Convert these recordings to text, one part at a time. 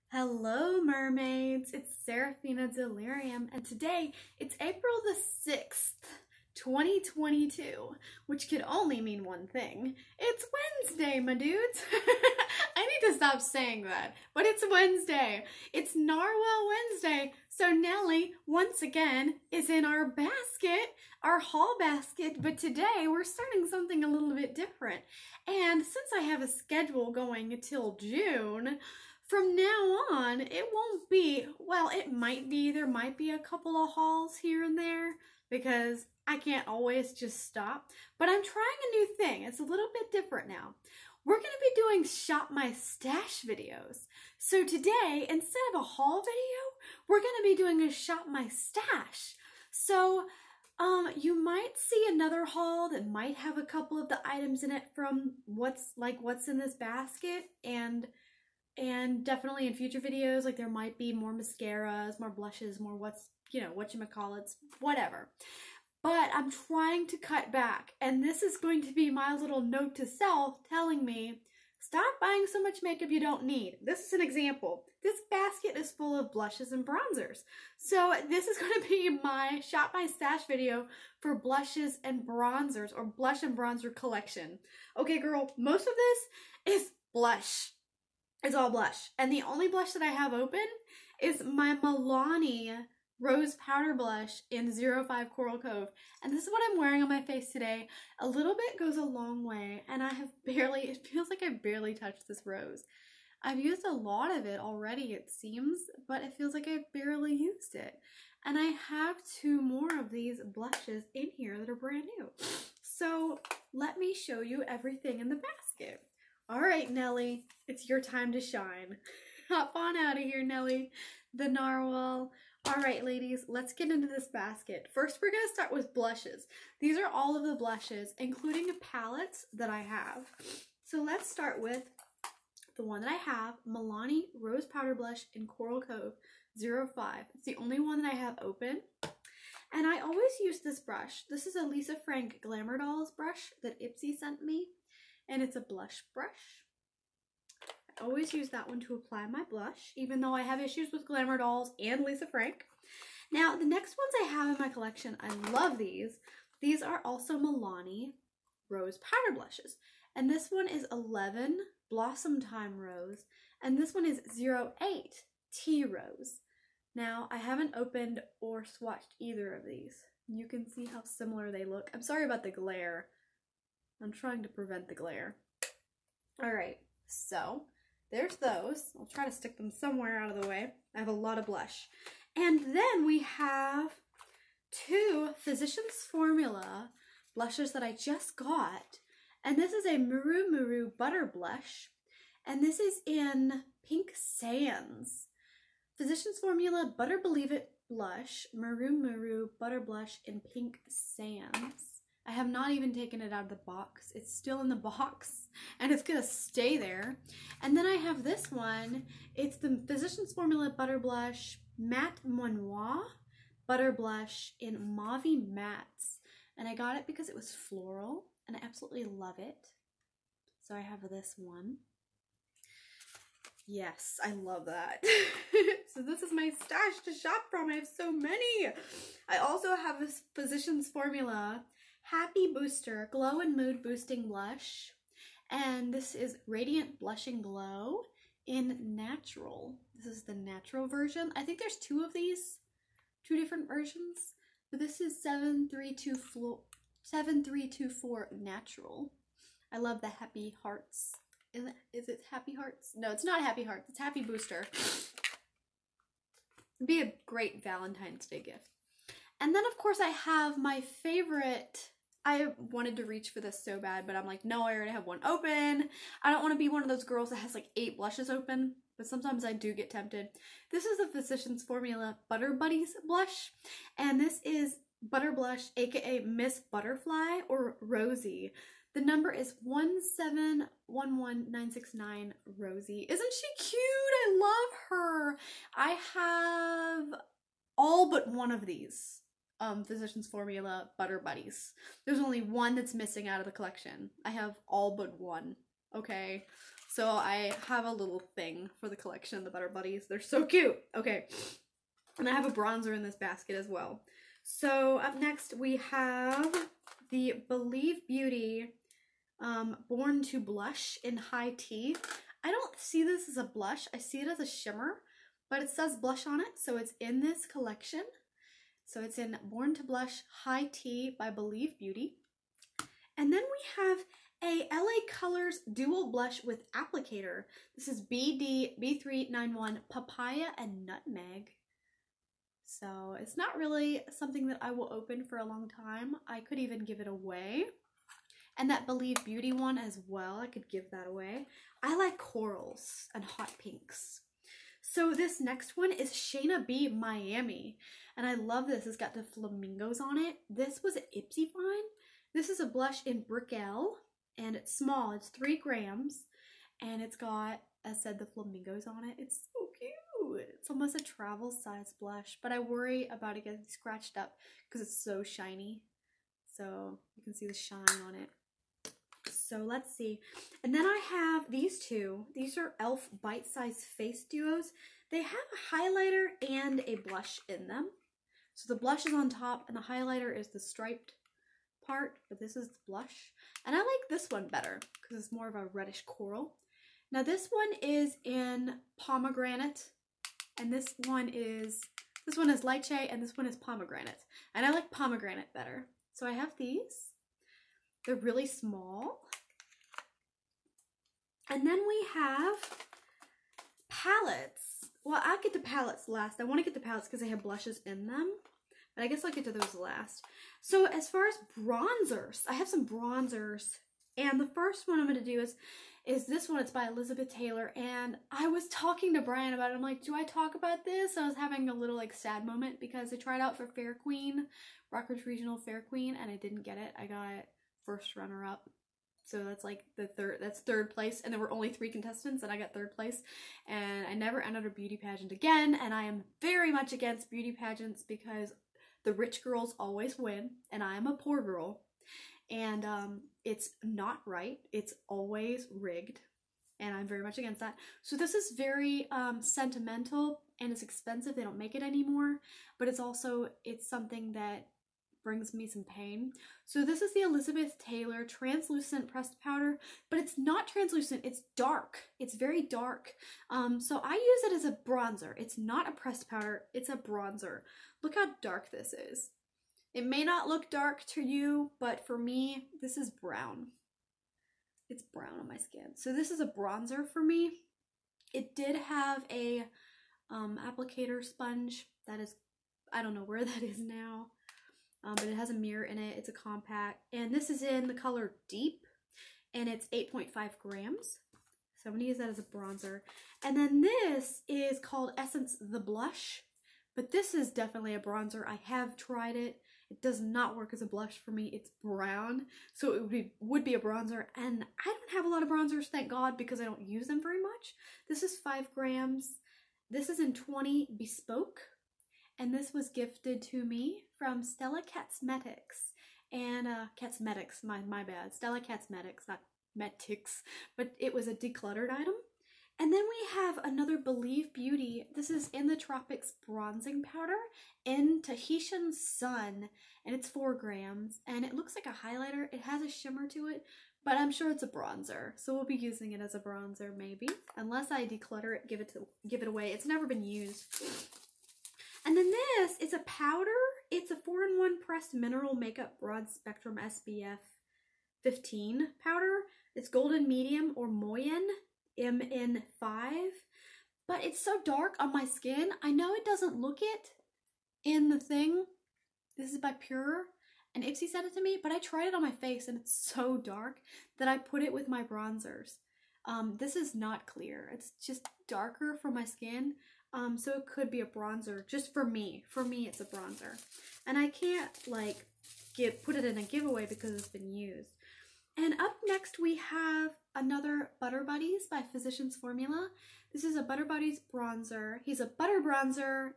Hello mermaids, it's Sarafina Delirium, and today it's April the 6th, 2022, which could only mean one thing. It's Wednesday, my dudes. I need to stop saying that, but it's Wednesday. It's Narwhal Wednesday, so Nellie, once again, is in our basket, our haul basket, but today we're starting something a little bit different. And since I have a schedule going until June, from now on, it won't be, well, it might be, there might be a couple of hauls here and there because I can't always just stop, but I'm trying a new thing. It's a little bit different now. We're going to be doing Shop My Stash videos. So today, instead of a haul video, we're going to be doing a Shop My Stash. So, you might see another haul that might have a couple of the items in it from what's in this basket, and definitely in future videos, like there might be more mascaras, more blushes, more whatchamacallits, whatever. But I'm trying to cut back, and this is going to be my little note to self telling me, stop buying so much makeup you don't need. This is an example. This basket is full of blushes and bronzers. So this is going to be my Shop My Stash video for blushes and bronzers, or blush and bronzer collection. Okay, girl, most of this is blush. It's all blush. And the only blush that I have open is my Milani Rose Powder Blush in 05 Coral Cove. And this is what I'm wearing on my face today. A little bit goes a long way, and I have barely, it feels like I barely touched this rose. I've used a lot of it already, it seems, but it feels like I barely used it. And I have two more of these blushes in here that are brand new. So let me show you everything in the basket. All right, Nellie, it's your time to shine. Hop on out of here, Nellie, the narwhal. All right, ladies, let's get into this basket. First, we're gonna start with blushes. These are all of the blushes, including palettes that I have. So let's start with the one that I have, Milani Rose Powder Blush in Coral Cove 05. It's the only one that I have open. And I always use this brush. This is a Lisa Frank Glamour Dolls brush that Ipsy sent me. And it's a blush brush. I always use that one to apply my blush, even though I have issues with Glamour Dolls and Lisa Frank. Now, the next ones I have in my collection, I love these. These are also Milani Rose Powder Blushes. And this one is 11 Blossomtime Rose, and this one is 08 Tea Rose. Now, I haven't opened or swatched either of these. You can see how similar they look. I'm sorry about the glare. I'm trying to prevent the glare. All right, so there's those. I'll try to stick them somewhere out of the way. I have a lot of blush. And then we have two Physicians Formula blushes that I just got. And this is a Muru Butter Blush. And this is in Pink Sands. Physicians Formula Butter Believe It Blush, Muru Butter Blush in Pink Sands. I have not even taken it out of the box. It's still in the box, and it's gonna stay there. And then I have this one. It's the Physicians Formula Butter Blush Matte Monoi Butter Blush in Mauvy Mattes. And I got it because it was floral, and I absolutely love it. So I have this one. Yes, I love that. So this is my stash to shop from. I have so many. I also have this Physicians Formula Happy Booster Glow and Mood Boosting Blush, and this is Radiant Blushing Glow in Natural. This is the natural version. I think there's two of these, two different versions, but this is 7324 Natural. I love the happy hearts. Is it happy hearts? No, it's not happy hearts. It's Happy Booster. It'd be a great Valentine's Day gift. And then, of course, I have my favorite. I wanted to reach for this so bad, but I'm like, no, I already have one open. I don't want to be one of those girls that has like 8 blushes open, but sometimes I do get tempted. This is the Physicians Formula Butter Buddies blush, and this is Butter Blush, aka Miss Butterfly or Rosy. The number is 1711969 Rosy. Isn't she cute? I love her. I have all but one of these. Physicians Formula Butter Buddies. There's only one that's missing out of the collection. I have all but one. Okay, So I have a little thing for the collection of the Butter Buddies. They're so cute. Okay. And I have a bronzer in this basket as well. So up next we have the Believe Beauty Born to Blush in High Tea. I don't see this as a blush. I see it as a shimmer, but it says blush on it. So it's in this collection. So it's in Born to Blush High Tea by Believe Beauty. And then we have a LA Colors Dual Blush with Applicator. This is BD-B391 Papaya and Nutmeg. So it's not really something that I will open for a long time. I could even give it away. And that Believe Beauty one as well, I could give that away. I like corals and hot pinks. So this next one is Shaina B Miami. And I love this. It's got the flamingos on it. This was Ipsy Fine. This is a blush in Brickell. And it's small. It's 3 grams. And it's got, as said, the flamingos on it. It's so cute. It's almost a travel size blush. But I worry about it getting scratched up because it's so shiny. So you can see the shine on it. So let's see. And then I have these two. These are e.l.f. Bite Size Face Duos. They have a highlighter and a blush in them. So the blush is on top and the highlighter is the striped part, but this is the blush. And I like this one better because it's more of a reddish coral. Now this one is in Pomegranate, and this one is Lychee, and this one is Pomegranate. And I like Pomegranate better. So I have these. They're really small. And then we have palettes. Well, I'll get the palettes last. I want to get the palettes because they have blushes in them. But I guess I'll get to those last. So as far as bronzers, I have some bronzers. And the first one I'm going to do is this one. It's by Elizabeth Taylor. And I was talking to Brian about it. I'm like, do I talk about this? I was having a little like sad moment because I tried out for Fair Queen, Rockridge Regional Fair Queen, and I didn't get it. I got first runner up. So that's like that's third place. And there were only 3 contestants and I got 3rd place. And I never entered a beauty pageant again. And I am very much against beauty pageants because the rich girls always win. And I am a poor girl. And it's not right. It's always rigged. And I'm very much against that. So this is very sentimental and it's expensive. They don't make it anymore. But it's something that brings me some pain. So this is the Elizabeth Taylor translucent pressed powder, but it's not translucent, it's dark. It's very dark. So I use it as a bronzer. It's not a pressed powder, it's a bronzer. Look how dark this is. It may not look dark to you, but for me, this is brown. It's brown on my skin. So this is a bronzer for me. It did have a applicator sponge that is, I don't know where that is now. But it has a mirror in it. It's a compact. And this is in the color Deep. And it's 8.5 grams. So I'm going to use that as a bronzer. And then this is called Essence the Blush. But this is definitely a bronzer. I have tried it. It does not work as a blush for me. It's brown. So it would be a bronzer. And I don't have a lot of bronzers, thank God, because I don't use them very much. This is 5 grams. This is in 20 Bespoke. And this was gifted to me from Stella Cosmetics. And Cosmetics, my bad. Stella Cosmetics, not Metics. But it was a decluttered item. And then we have another Believe Beauty. This is In the Tropics bronzing powder in Tahitian Sun. And it's 4 grams. And it looks like a highlighter. It has a shimmer to it. But I'm sure it's a bronzer. So we'll be using it as a bronzer maybe. Unless I declutter it, give it away. It's never been used. And then this is a powder. It's a 4-in-1 pressed mineral makeup broad spectrum SPF 15 powder. It's golden medium or Moyen MN5. But it's so dark on my skin. I know it doesn't look it in the thing. This is by Pure. And Ipsy sent it to me, but I tried it on my face and it's so dark that I put it with my bronzers. This is not clear. It's just darker for my skin. So it could be a bronzer just for me. For me, it's a bronzer. And I can't like put it in a giveaway because it's been used. And up next we have another Butter Buddies by Physicians Formula. This is a Butter Buddies bronzer. He's a butter bronzer.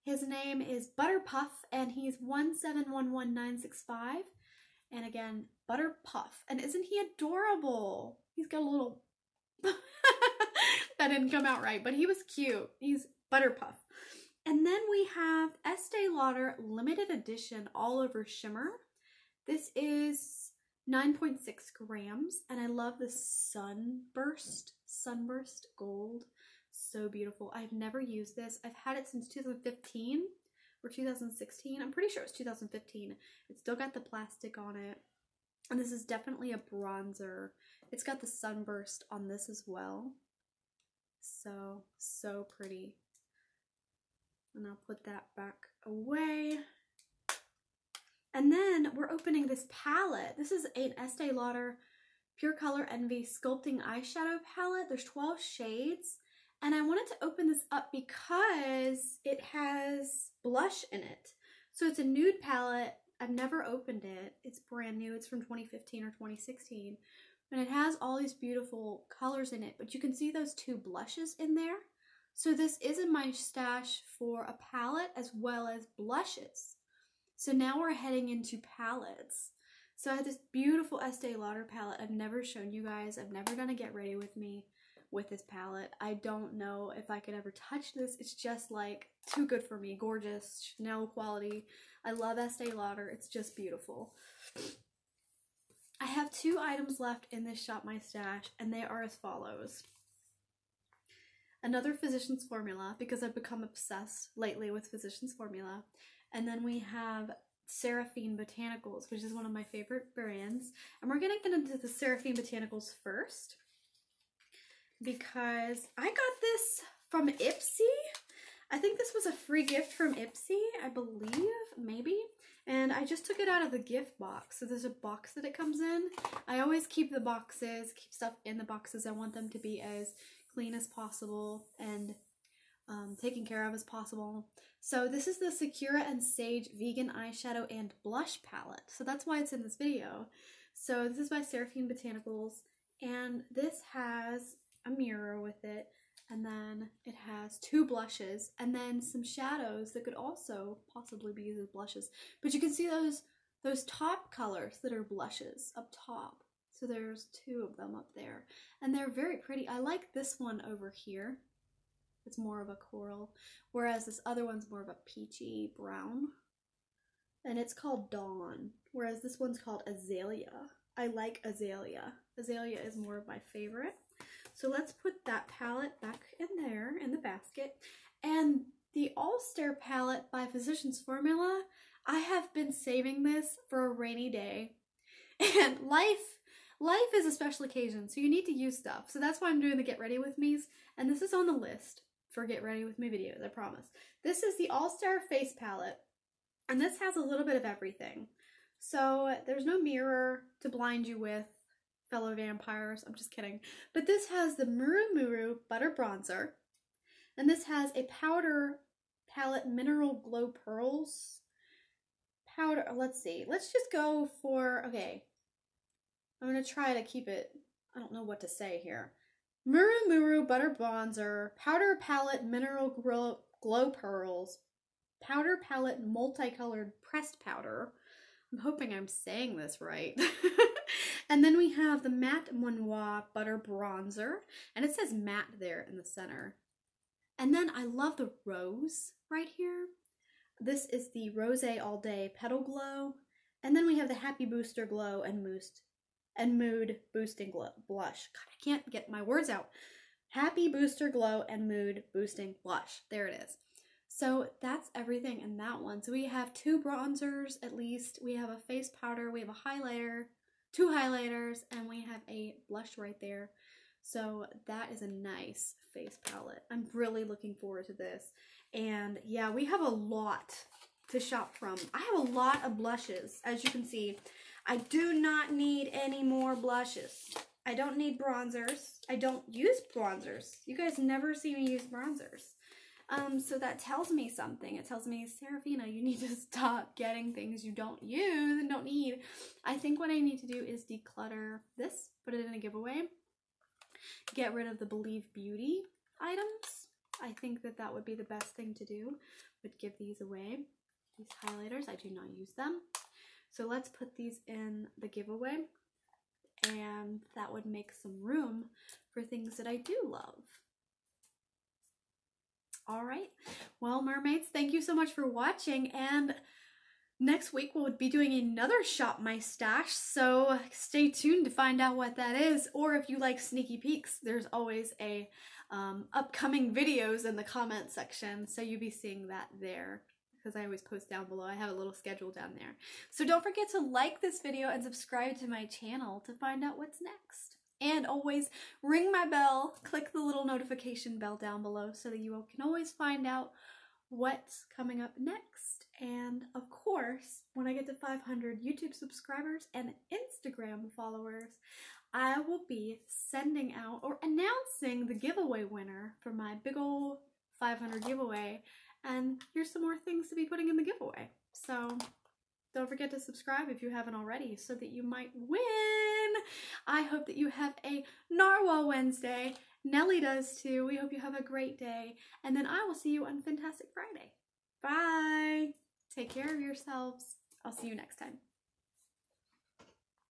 His name is Butter Puff and he's 1711965. And again, Butter Puff. And isn't he adorable? He's got a little That didn't come out right, but he was cute. He's Butterpuff. And then we have Estee Lauder limited edition all over shimmer. This is 9.6 grams, and I love the sunburst gold. So beautiful. I've never used this. I've had it since 2015 or 2016. I'm pretty sure it's 2015. It's still got the plastic on it. And this is definitely a bronzer. It's got the sunburst on this as well. So pretty. And I'll put that back away. And then we're opening this palette. This is an Estee Lauder Pure Color Envy Sculpting Eyeshadow Palette. There's 12 shades. And I wanted to open this up because it has blush in it. So it's a nude palette. I've never opened it. It's brand new. It's from 2015 or 2016. And it has all these beautiful colors in it. But you can see those two blushes in there. So this is in my stash for a palette as well as blushes. So now we're heading into palettes. So I have this beautiful Estee Lauder palette I've never shown you guys. I've never done a get ready with me with this palette. I don't know if I could ever touch this. It's just like too good for me. Gorgeous, Chanel quality. I love Estee Lauder. It's just beautiful. I have 2 items left in this Shop My Stash, and they are as follows. Another Physicians Formula, because I've become obsessed lately with Physicians Formula. And then we have Sarafina Botanicals, which is one of my favorite brands. And we're going to get into the Sarafina Botanicals first, because I got this from Ipsy. I think this was a free gift from Ipsy, I believe, maybe. And I just took it out of the gift box. So there's a box that it comes in. I always keep the boxes, keep stuff in the boxes. I want them to be as clean as possible and taken care of as possible. So this is the Sakura and Sage Vegan Eyeshadow and Blush Palette. So that's why it's in this video. So this is by Sarafina Botanicals. And this has a mirror with it. And then it has 2 blushes and then some shadows that could also possibly be used as blushes. But you can see those top colors that are blushes up top. So there's 2 of them up there. And they're very pretty. I like this one over here. It's more of a coral. Whereas this other one's more of a peachy brown. And it's called Dawn. Whereas this one's called Azalea. I like Azalea. Azalea is more of my favorite. So let's put that palette back in there in the basket. And the All Star palette by Physicians Formula, I have been saving this for a rainy day. And life is a special occasion, so you need to use stuff. So that's why I'm doing the Get Ready With Me's. And this is on the list for Get Ready With Me videos, I promise. This is the All Star Face palette. And this has a little bit of everything. So there's no mirror to blind you with, fellow vampires. I'm just kidding. But this has the Muru Butter Bronzer. And this has a powder palette Mineral Glow Pearls. Powder, let's see. Let's just go for, okay. I'm going to try to keep it, I don't know what to say here. Muru Butter Bronzer, Powder Palette Mineral Glow Pearls, Powder Palette Multicolored Pressed Powder. I'm hoping I'm saying this right. And then we have the Matte Monoi Butter Bronzer. And it says matte there in the center. And then I love the rose right here. This is the Rose All Day Petal Glow. And then we have the Happy Booster Glow and Mood Boosting Blush. God, I can't get my words out. Happy Booster Glow and Mood Boosting Blush. There it is. So that's everything in that one. So we have 2 bronzers at least. We have a face powder. We have a highlighter, 2 highlighters, and we have a blush right there. So that is a nice face palette. I'm really looking forward to this. And yeah, we have a lot to shop from. I have a lot of blushes, as you can see. I do not need any more blushes. I don't need bronzers. I don't use bronzers. You guys never see me use bronzers. So that tells me something. It tells me, Sarafina, you need to stop getting things you don't use and don't need. I think what I need to do is declutter this, put it in a giveaway, get rid of the Believe Beauty items. I think that that would be the best thing to do, would give these away. These highlighters, I do not use them. So let's put these in the giveaway. and that would make some room for things that I do love. All right, well, mermaids, thank you so much for watching, and next week we'll be doing another Shop My Stash, so stay tuned to find out what that is, or if you like sneaky peeks, there's always a upcoming videos in the comment section, so you'll be seeing that there, because I always post down below. I have a little schedule down there. So don't forget to like this video and subscribe to my channel to find out what's next. And always ring my bell, click the little notification bell down below so that you can always find out what's coming up next. And of course, when I get to 500 YouTube subscribers and Instagram followers, I will be sending out or announcing the giveaway winner for my big ol' 500 giveaway. And here's some more things to be putting in the giveaway. So don't forget to subscribe if you haven't already so that you might win. I hope that you have a Narwhal Wednesday. Nellie does too. We hope you have a great day. And then I will see you on Fantastic Friday. Bye. Take care of yourselves. I'll see you next time.